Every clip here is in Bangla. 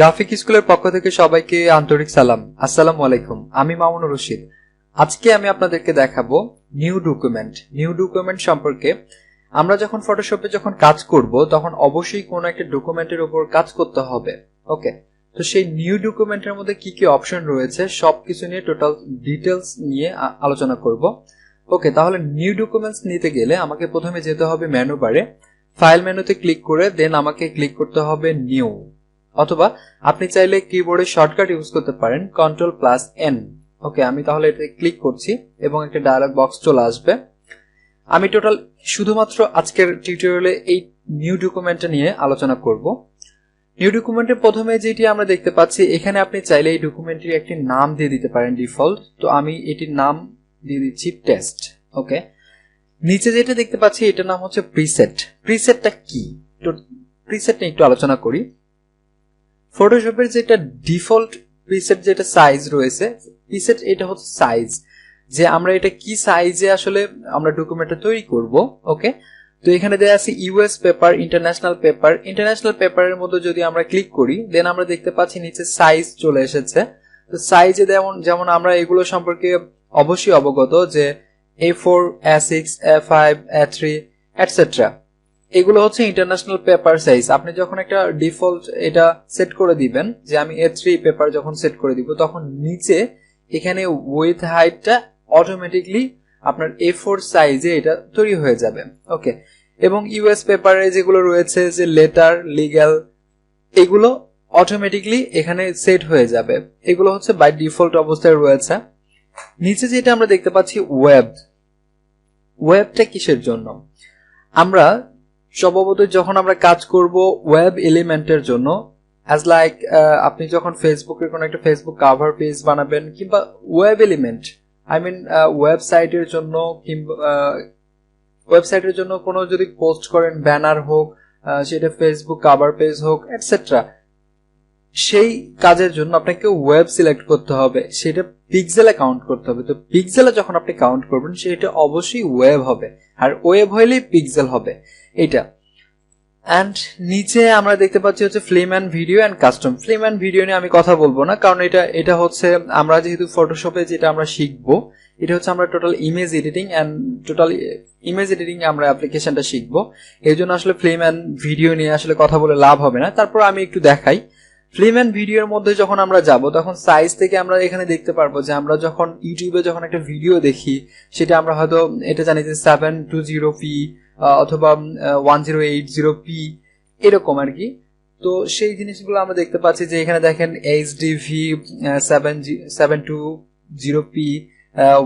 গ্রাফিক স্কুলের পক্ষ থেকে সবাইকে আন্তরিক সালাম। আসসালামু আলাইকুম। আমি মামুনুর রশিদ। আজকে আমি আপনাদেরকে দেখাবো নিউ ডকুমেন্ট সম্পর্কে। আমরা যখন ফটোশপে কাজ করব তখন অবশ্যই কোনো একটা ডকুমেন্টের উপর কাজ করতে হবে। ওকে, তো সেই নিউ ডকুমেন্টের মধ্যে কি কি অপশন রয়েছে সবকিছু নিয়ে টোটাল ডিটেলস নিয়ে আলোচনা করব। ওকে, তাহলে নিউ ডকুমেন্টস নিতে গেলে আমাকে প্রথমে যেতে হবে মেনু বারে, ফাইল মেনুতে ক্লিক করে দেন আমাকে ক্লিক করতে হবে নিউ, অথবা আপনি চাইলে কিবোর্ডে শর্টকাট ইউজ করতে পারেন Ctrl+N। ওকে, আমি তাহলে এটা ক্লিক করছি এবং একটা ডায়লগ বক্স চলে আসবে। আমি টোটাল শুধুমাত্র আজকের টিউটোরিয়ালে এই নিউ ডকুমেন্টটা নিয়ে আলোচনা করব। নিউ ডকুমেন্টের প্রথমে যেটি আমরা দেখতে পাচ্ছি, এখানে আপনি চাইলে এই ডকুমেন্টের একটি নাম দিয়ে দিতে পারেন ডিফল্ট। তো আমি এটির নাম দিয়ে দিচ্ছি টেস্ট। ওকে, নিচে যেটা দেখতে পাচ্ছি এটার নাম হচ্ছে প্রিসেট। প্রিসেটটা কি? তো প্রিসেট নিয়ে একটু আলোচনা করি। ফটোশপের যেটা ডিফল্ট প্রিসেট যেটা সাইজ রয়েছে, প্রিসেট এটা হচ্ছে সাইজ, যে আমরা এটা কি সাইজে আসলে আমরা ডকুমেন্টটা তৈরি করব। ওকে, তো এখানে দেয়া আছে US paper, international paper. International পেপারের মধ্যে যদি আমরা ক্লিক করি দেন আমরা দেখতে পাচ্ছি নিচে সাইজ চলে এসেছে। তো সাইজে যেমন আমরা এগুলো সম্পর্কে অবশ্যই অবগত যে A4, A6, A5, A3 etcetera, এগুলো হচ্ছে ইন্টারন্যাশনাল পেপার সাইজ। আপনি যখন একটা ডিফল্ট এটা সেট করে দিবেন যে আমি A3 পেপার যখন সেট করে দিব, তখন নিচে এখানে উইথ হাইটটা অটোমেটিকলি আপনার A4 সাইজে এটা তৈরি হয়ে যাবে। ওকে, এবং ইউএস পেপারে যেগুলো রয়েছে যে লেটার, লিগ্যাল, এগুলো অটোমেটিকলি এখানে সেট হয়ে যাবে। এগুলো হচ্ছে বাই ডিফল্ট অবস্থায় রয়েছে। নিচে যেটা আমরা দেখতে পাচ্ছি ওয়েবটা কিসের জন্য? আমরা স্বভাবতই যখন আমরা কাজ করব ওয়েব এলিমেন্টের জন্য, অ্যাজ লাইক আপনি যখন ফেসবুকের কোনো একটা ফেসবুক কাভার পেজ বানাবেন কিংবা ওয়েব এলিমেন্ট, আই মিন ওয়েবসাইটের জন্য, কিংবা ওয়েবসাইটের জন্য কোনো যদি পোস্ট করেন, ব্যানার হোক, সেটা ফেসবুক কাভার পেজ হোক এটসেট্রা, সেই কাজের জন্য আপনাকে ওয়েব সিলেক্ট করতে হবে, সেটা পিক্সেলে কাউন্ট করতে হবে। তো পিক্সেলে যখন আপনি কাউন্ট করবেন সেটা অবশ্যই ওয়েব হবে, আর ওয়েব হইলেই পিক্সেল হবে এটা। অ্যান্ড নিচে আমরা দেখতে পাচ্ছি হচ্ছে film and video and custom. Film and video নিয়ে আমি কথা বলবো না, কারণ এটা হচ্ছে আমরা যেহেতু ফটোশপে যেটা আমরা শিখবো এটা হচ্ছে আমরা টোটাল ইমেজ এডিটিং আমরা অ্যাপ্লিকেশনটা শিখবো। এই জন্য আসলে ফিল্ম অ্যান্ড ভিডিও নিয়ে আসলে কথা বলে লাভ হবে না। তারপর আমি একটু দেখাই, ফিল্ম অ্যান্ড ভিডিওর মধ্যে যখন আমরা যাব তখন সাইজ থেকে আমরা এখানে দেখতে পারবো যে আমরা যখন ইউটিউবে যখন একটা ভিডিও দেখি, সেটা আমরা হয়তো এটা জানি যে 720p অথবা 1080p এরকম আর কি। তো সেই জিনিসগুলো আমরা দেখতে পাচ্ছি যে এখানে দেখেন HDV 720p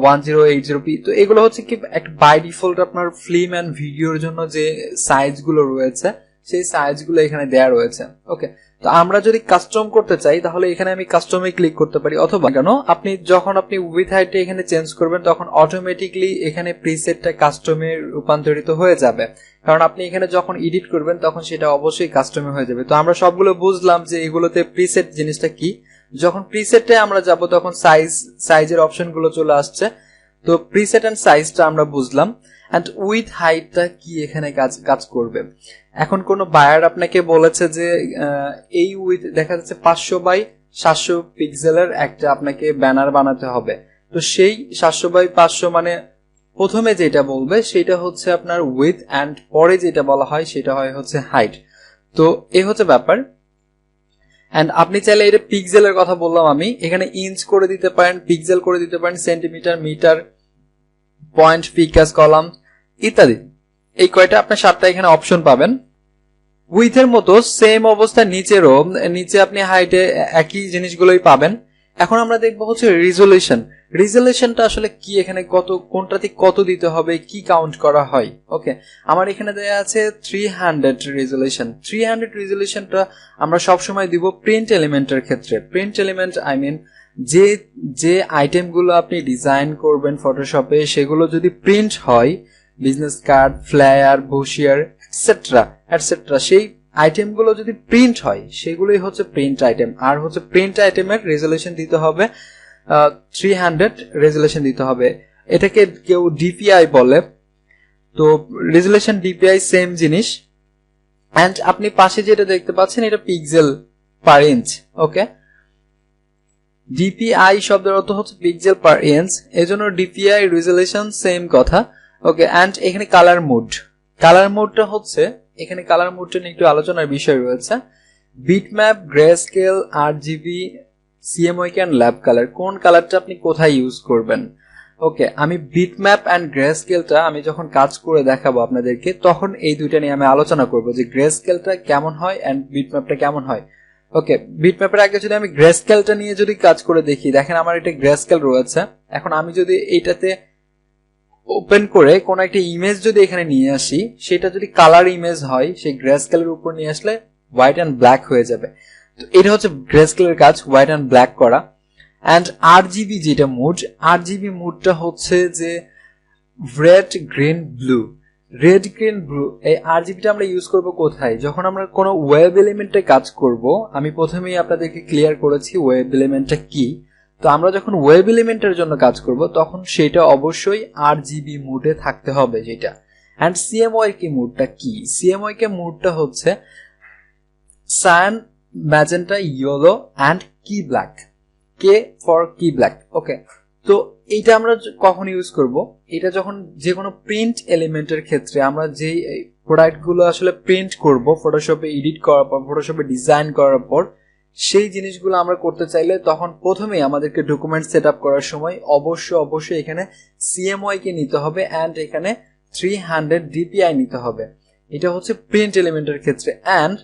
1080p। তো এগুলো হচ্ছে কি একটা বাই ডিফল্ট আপনার ফিল্ম অ্যান্ড ভিডিওর জন্য যে সাইজগুলো রয়েছে সেই সাইজগুলো এখানে দেয়া রয়েছে। ওকে, তো আমরা যদি কাস্টম করতে চাই তাহলে এখানে আমি কাস্টমে ক্লিক করতে পারি, অথবা আপনি যখন উইথ হাইটটা এখানে চেঞ্জ করবেন তখন অটোমেটিকলি এখানে প্রিসেটটা কাস্টমে রূপান্তরিত হয়ে যাবে, কারণ আপনি এখানে যখন এডিট করবেন তখন সেটা অবশ্যই কাস্টমে হয়ে যাবে। তো আমরা সবগুলো বুঝলাম যে এগুলোতে প্রিসেট জিনিসটা কি। যখন প্রিসেটে আমরা যাব তখন সাইজের অপশনগুলো চলে আসছে। তো প্রিসেট এন্ড সাইজটা আমরা বুঝলাম। এন্ড উইথ হাইটটা কি এখানে কাজ করবে। এখন কোন বায়ার আপনাকে বলেছে যে এই উইথ দেখা যাচ্ছে 500x700 পিক্সেলের একটা আপনাকে ব্যানার বানাতে হবে। তো সেই 700x500 মানে প্রথমে যেটা বলবে সেটা হচ্ছে আপনার উইথ, এন্ড পরে যেটা বলা হয় সেটা হয় হচ্ছে হাইট। তো এই হচ্ছে ব্যাপার। এন্ড আপনি চাইলে এটা পিক্সেলের কথা বললাম আমি, এখানে ইঞ্চ করে দিতে পারেন, পিক্সেল করে দিতে পারেন, centimetre, metre, point, picas, column ইত্যাদি। এই কয়টা আপনার 7টা এখানে অপশন পাবেন। উইথের মতো সেম অবস্থা নিচে আপনি হাইটে একই জিনিসগুলোই পাবেন। এখন আমরা দেখবো হচ্ছে রিজলিউশনটা আসলে কি, এখানে কোনটাতে কত দিতে হবে, কি কাউন্ট করা হয়। ওকে, আমার এখানে দেয়া আছে 300 রিজলিউশন। 300 রিজলিউশনটা আমরা সবসময় দিব প্রিন্ট এলিমেন্টের ক্ষেত্রে। প্রিন্ট এলিমেন্ট আই মিন যে আইটেমগুলো আপনি ডিজাইন করবেন ফটোশপে সেগুলো যদি প্রিন্ট হয়, business card, flyer, brochure etcetera, সেই আইটেমগুলো যদি প্রিন্ট হয় সেগুলোই হচ্ছে প্রিন্ট আইটেম। আর হচ্ছে প্রিন্ট আইটেমের রেজলিউশন দিতে হবে 300 রেজলিউশন দিতে হবে। এটাকে কেউ ডিপিআই বলে। তো রেজলিউশন ডিপিআই সেম জিনিস। এন্ড আপনি পাশে যেটা দেখতে পাচ্ছেন এটা pixel per inch. Okay, DPI শব্দের অর্থ হচ্ছে পিক্সেল পার ইঞ্চ, এজন্য ডিপিআই রেজোলিউশন সেম কথা। ওকে, এন্ড এখানে কালার মোড, কালার মোডটা হচ্ছে এখানে কালার মোডটা নিয়ে একটু আলোচনার বিষয় রয়েছে। Bitmap, grey scale, RGB, CMYK and lab colour, কোন কালারটা আপনি কোথায় ইউজ করবেন। ওকে, আমি বিটম্যাপ এন্ড গ্রে স্কেলটা আমি যখন কাজ করে দেখাবো আপনাদেরকে, তখন এই দুইটা নিয়ে আমি আলোচনা করব যে গ্রে স্কেলটা কেমন হয় এন্ড বিটম্যাপটা কেমন হয়। ওকে, বিটম্যাপের আগে যদি আমি গ্রে স্কেলটা নিয়ে যদি কাজ করে দেখি, দেখেন আমার এটা গ্রে স্কেল রয়েছে। এখন আমি যদি এইটাতে ওপেন করে কোন একটা ইমেজ যদি এখানে নিয়ে আসি, সেটা যদি কালার ইমেজ হয়, সেই গ্রে স্কেলের উপর নিয়ে আসলে হোয়াইট এন্ড ব্ল্যাক হয়ে যাবে। তো এটা হচ্ছে গ্রে স্কেলের কাজ, হোয়াইট এন্ড ব্ল্যাক করা। এন্ড আরজিবি যেটা মুড, আরজিবি মুডটা হচ্ছে যে red, green, blue. Red, green, blue, এই আরজিবিটা আমরা ইউজ করব কোথায়? যখন আমরা কোনো ওয়েব এলিমেন্টে কাজ করব। আমি প্রথমেই আপনাদেরকে ক্লিয়ার করেছি ওয়েব এলিমেন্টটা কি। তো আমরা যখন ওয়েব এলিমেন্টের জন্য কাজ করব, তখন সেটা অবশ্যই আরজিবি মুডে থাকতে হবে যেটা। এন্ড সিএমওয়াই কি মুডটা কি? সিএমওয়াই কে মুডটা হচ্ছে সায়ান, ম্যাজেন্টা, ইয়েলো এন্ড কি ব্ল্যাক। কে ফর কি ব্ল্যাক। ওকে, তো এইটা আমরা কখন ইউজ করব? এটা যখন যে কোনো প্রিন্ট এলিমেন্টের ক্ষেত্রে আমরা যে প্রোডাক্ট গুলো আসলে প্রিন্ট করব ফটোশপে এডিট করার পর, ফটোশপে ডিজাইন করার পর, সেই জিনিসগুলো আমরা করতে চাইলে তখন প্রথমেই আমাদেরকে ডকুমেন্ট সেট আপ করার সময় অবশ্যই এখানে সিএমওয়াই কে নিতে হবে এন্ড এখানে 300 ডিপিআই নিতে হবে। এটা হচ্ছে প্রিন্ট এলিমেন্টের ক্ষেত্রে। এন্ড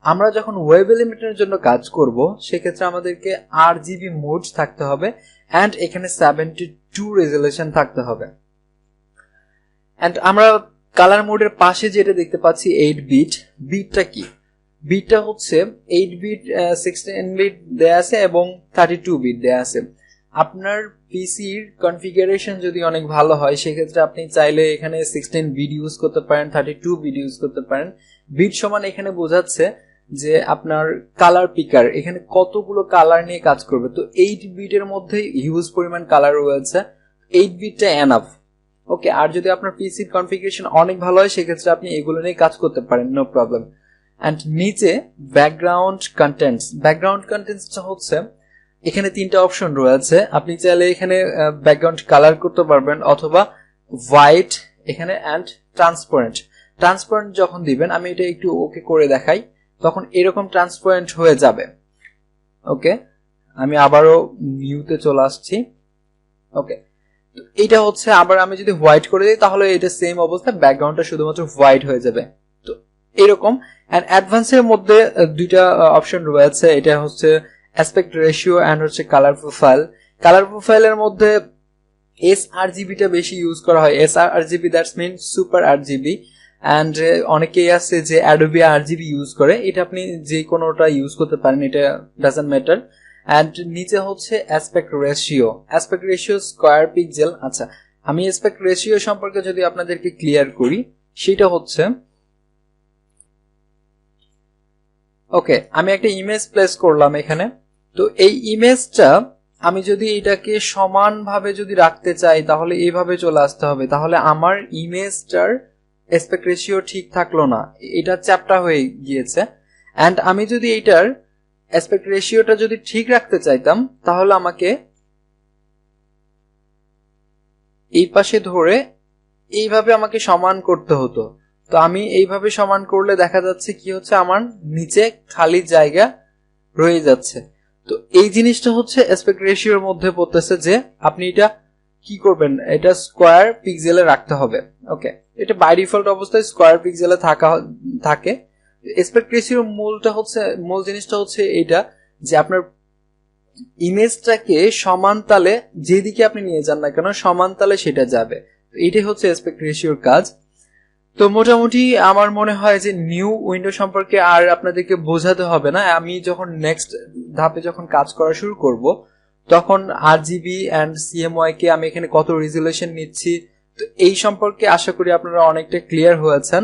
আমরা যখন ওয়েব এলিমেন্টের জন্য কাজ করব, সেক্ষেত্রে আমাদেরকে আরজিবি মোড থাকতে হবে এন্ড এখানে 72 রেজোলিউশন থাকতে হবে। এন্ড আমরা কালার মোডের পাশে যেটা দেখতে পাচ্ছি 8 বিট, বিটটা কি? বিটটা হচ্ছে 8 বিট, 16 বিট দেয়া আছে এবং 32 বিট দেয়া আছে। আপনার পিসির কনফিগারেশন যদি অনেক ভালো হয়, সেক্ষেত্রে আপনি চাইলে এখানে 16 বিট ইউজ করতে পারেন, 32 বিট ইউজ করতে পারেন। বিট সমান এখানে বোঝাচ্ছে যে আপনার কালার পিকার এখানে কতগুলো কালার নিয়ে কাজ করবে। তো 8 বিটের মধ্যে হিউজ পরিমাণ কালার রয়েছে, 8 বিটটা এনাফ। ওকে, আর যদি আপনার পিসির কনফিগারেশন অনেক ভালো হয়, সেক্ষেত্রে আপনি এগুলো নিয়ে কাজ করতে পারেন, নো প্রবলেম। এন্ড নিচে ব্যাকগ্রাউন্ড কন্টেন্টস, ব্যাকগ্রাউন্ড কন্টেন্টসটা হচ্ছে এখানে 3টা অপশন রয়েছে। আপনি চাইলে এখানে ব্যাকগ্রাউন্ড কালার করতে পারবেন অথবা হোয়াইট এখানে এন্ড ট্রান্সপারেন্ট। ট্রান্সপারেন্ট যখন দিবেন, আমি এটা একটু ওকে করে দেখাই, তখন এরকম ট্রান্সপারেন্ট হয়ে যাবে। ওকে, আমি আবারও নিউতে চলে আসছি। ওকে, তো এটা হচ্ছে, আবার আমি যদি হোয়াইট করে দিই তাহলে এটা সেম অবস্থা, ব্যাকগ্রাউন্ডটা শুধুমাত্র হোয়াইট হয়ে যাবে। তো এরকম। এন্ড অ্যাডভান্সের মধ্যে 2টা অপশন রয়েছে, এটা হচ্ছে অ্যাসপেক্ট রেশিও এন্ড হচ্ছে কালার প্রোফাইল। কালার প্রোফাইলের মধ্যে এসআরজিবিটা বেশি ইউজ করা হয়। SRGB that's mean super RGB. And অনেকেই আছে যে অ্যাডোবি আরজিবি ইউজ করে, এটা আপনি যে কোনোটা ইউজ করতে পারেন, এটা ডাজন্ট ম্যাটার। এন্ড নিচে হচ্ছে aspect ratio, aspect ratio square pixel. আচ্ছা, আমি অ্যাসপেক্ট রেশিও সম্পর্কে যদি আপনাদেরকে ক্লিয়ার করি, সেটা হচ্ছে ওকে, আমি একটা ইমেজ প্লেস করলাম এখানে। তো এই ইমেজটা আমি যদি এটাকে সমানভাবে যদি রাখতে চাই, তাহলে এইভাবে চলে আসতে হবে। তাহলে আমার ইমেজটার অ্যাসপেক্ট রেশিও ঠিক থাকলো না, এটা চ্যাপ্টা হয়ে গিয়েছে। এন্ড আমি যদি এইটার অ্যাসপেক্ট রেশিওটা যদি ঠিক রাখতে চাইতাম, তাহলে আমাকে এই পাশে ধরে এইভাবে আমাকে সমান করতে হতো। তো আমি এইভাবে সমান করলে দেখা যাচ্ছে কি হচ্ছে, আমার নিচে খালি জায়গা রয়ে যাচ্ছে। তো এই জিনিসটা হচ্ছে অ্যাসপেক্ট রেশিওর মধ্যে পড়তেছে যে আপনি এটা কি করবেন, এটা স্কয়ার পিক্সেলে রাখতে হবে। ওকে, এটা বাই ডিফল্ট অবস্থায় স্কয়ার পিক্সেলে থাকে। অ্যাসপেক্ট রেশিওর মূল জিনিসটা হচ্ছে এটা যে আপনার ইমেজটাকে সমান তালে যেদিকে আপনি নিয়ে যান না কেন, সমান তালে সেটা যাবে। এটাই হচ্ছে অ্যাসপেক্ট রেশিওর কাজ। তো মোটামুটি আমার মনে হয় যে নিউ উইন্ডো সম্পর্কে আর আপনাদেরকে বোঝাতে হবে না। আমি যখন নেক্সট ধাপে যখন কাজ করা শুরু করব, তখন আরজিবি এন্ড সিএমওয়াই কে আমি এখানে কত রেজোলিউশন নিচ্ছি, তো এই সম্পর্কে আশা করি আপনারা অনেকটা ক্লিয়ার হয়েছেন।